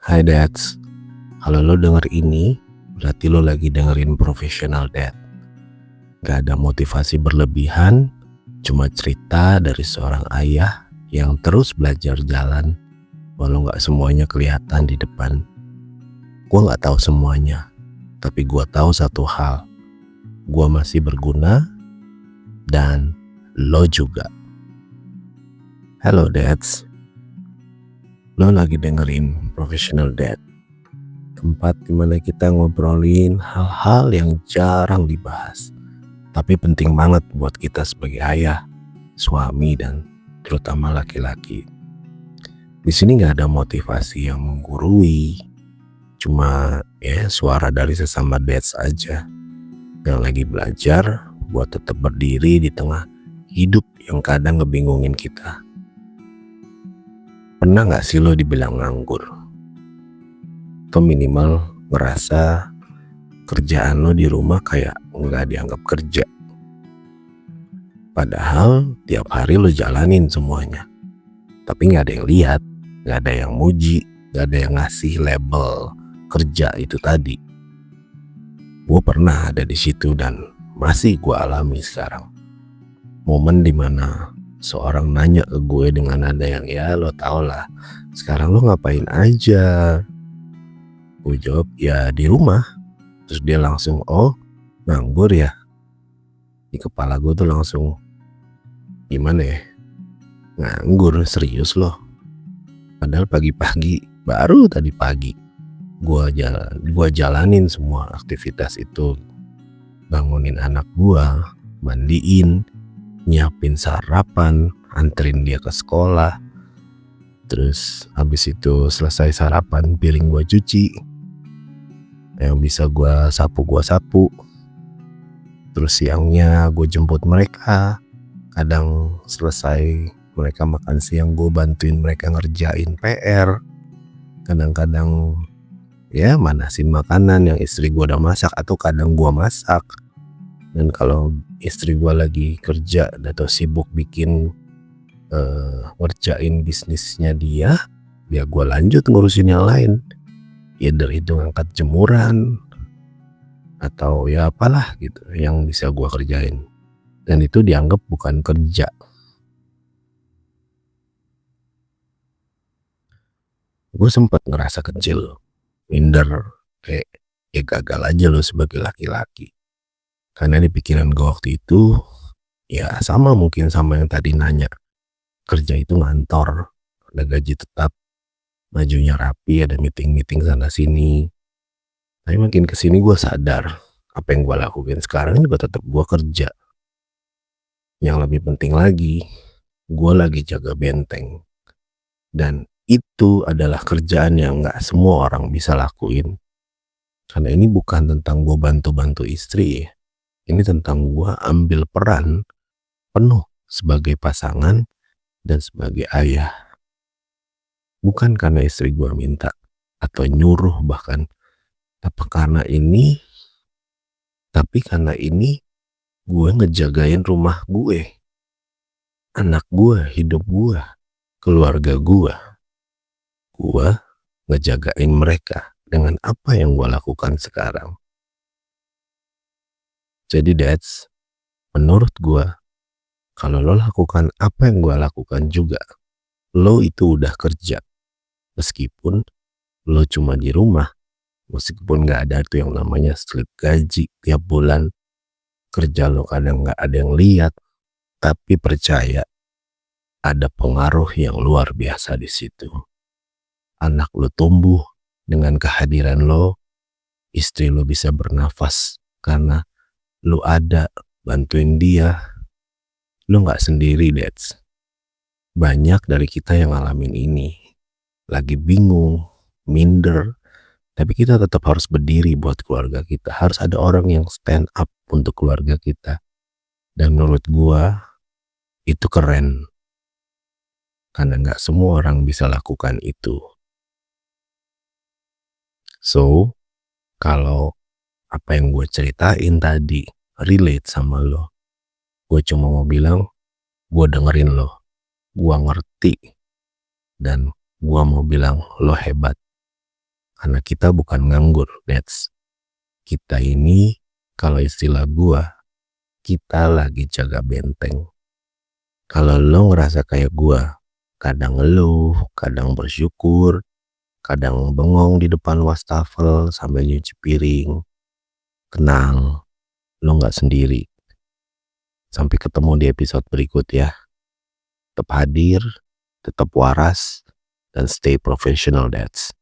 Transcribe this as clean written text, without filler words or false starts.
Hai Dads, kalau lo denger ini, berarti lo lagi dengerin Professional Dad. Gak ada motivasi berlebihan, cuma cerita dari seorang ayah yang terus belajar jalan, walau gak semuanya kelihatan di depan. Gue gak tahu semuanya, tapi gue tahu satu hal, gue masih berguna, dan lo juga. Halo Dads, lo lagi dengerin Professional Dad, tempat dimana kita ngobrolin hal-hal yang jarang dibahas, tapi penting banget buat kita sebagai ayah, suami, dan terutama laki-laki. Di sini nggak ada motivasi yang menggurui, cuma suara dari sesama dads aja yang lagi belajar buat tetap berdiri di tengah hidup yang kadang ngebingungin kita. Pernah nggak sih lo dibilang nganggur? Atau minimal ngerasa kerjaan lo di rumah kayak nggak dianggap kerja, padahal tiap hari lo jalanin semuanya, tapi nggak ada yang lihat, nggak ada yang muji, nggak ada yang ngasih label kerja itu tadi. Gue pernah ada di situ dan masih gue alami sekarang. Momen dimana seorang nanya ke gue dengan nada yang lo tau lah, sekarang lo ngapain aja? Gue jawab ya di rumah. Terus dia langsung, oh nganggur ya? Di kepala gue tuh langsung, gimana ya? Nganggur serius loh? Padahal pagi-pagi, baru tadi pagi gue jalanin semua aktivitas itu. Bangunin anak gue, mandiin, nyiapin sarapan, anterin dia ke sekolah. Terus habis itu selesai sarapan, piring gue cuci, yang bisa gue sapu. Terus siangnya gue jemput mereka. Kadang selesai mereka makan siang, gue bantuin mereka ngerjain PR. Kadang-kadang manasin makanan yang istri gue udah masak, atau kadang gue masak. Dan kalau istri gue lagi kerja atau sibuk bikin ngerjain bisnisnya dia, ya gue lanjut ngurusin yang lain. Dari itu ngangkat jemuran atau apalah gitu yang bisa gue kerjain, dan itu dianggap bukan kerja. Gue sempat ngerasa kecil, minder, kayak gagal aja lo sebagai laki-laki. Karena di pikiran gue waktu itu sama mungkin sama yang tadi nanya, kerja itu ngantor, ada gaji tetap, majunya rapi, ada meeting-meeting sana sini. Tapi makin kesini gue sadar, apa yang gue lakuin sekarang juga tetap gue kerja. Yang lebih penting lagi, gue lagi jaga benteng. Dan itu adalah kerjaan yang gak semua orang bisa lakuin. Karena ini bukan tentang gue bantu-bantu istri, ini tentang gue ambil peran penuh sebagai pasangan dan sebagai ayah. Bukan karena istri gue minta atau nyuruh bahkan, tapi karena ini gue ngejagain rumah gue, anak gue, hidup gue, keluarga gue. Gue ngejagain mereka dengan apa yang gue lakukan sekarang. Jadi dads, menurut gue, kalau lo lakukan apa yang gue lakukan juga, lo itu udah kerja. Meskipun lo cuma di rumah, meskipun gak ada tuh yang namanya slip gaji tiap bulan, kerja lo kadang gak ada yang lihat, tapi percaya ada pengaruh yang luar biasa di situ. Anak lo tumbuh dengan kehadiran lo, istri lo bisa bernafas karena lo ada bantuin dia. Lo gak sendiri dads. Banyak dari kita yang ngalamin ini, lagi bingung, minder, tapi kita tetap harus berdiri buat keluarga kita. Harus ada orang yang stand up untuk keluarga kita. Dan menurut gua itu keren. Karena gak semua orang bisa lakukan itu. So, kalau apa yang gue ceritain tadi relate sama lo, gue cuma mau bilang, gue dengerin lo, gue ngerti, dan gue mau bilang lo hebat. Karena kita bukan nganggur, Dads. Kita ini, kalau istilah gua, kita lagi jaga benteng. Kalau lo ngerasa kayak gua, kadang ngeluh, kadang bersyukur, kadang bengong di depan wastafel sambil nyuci piring, tenang, lo nggak sendiri. Sampai ketemu di episode berikut ya. Tetap hadir, tetap waras, dan stay professional, Dads.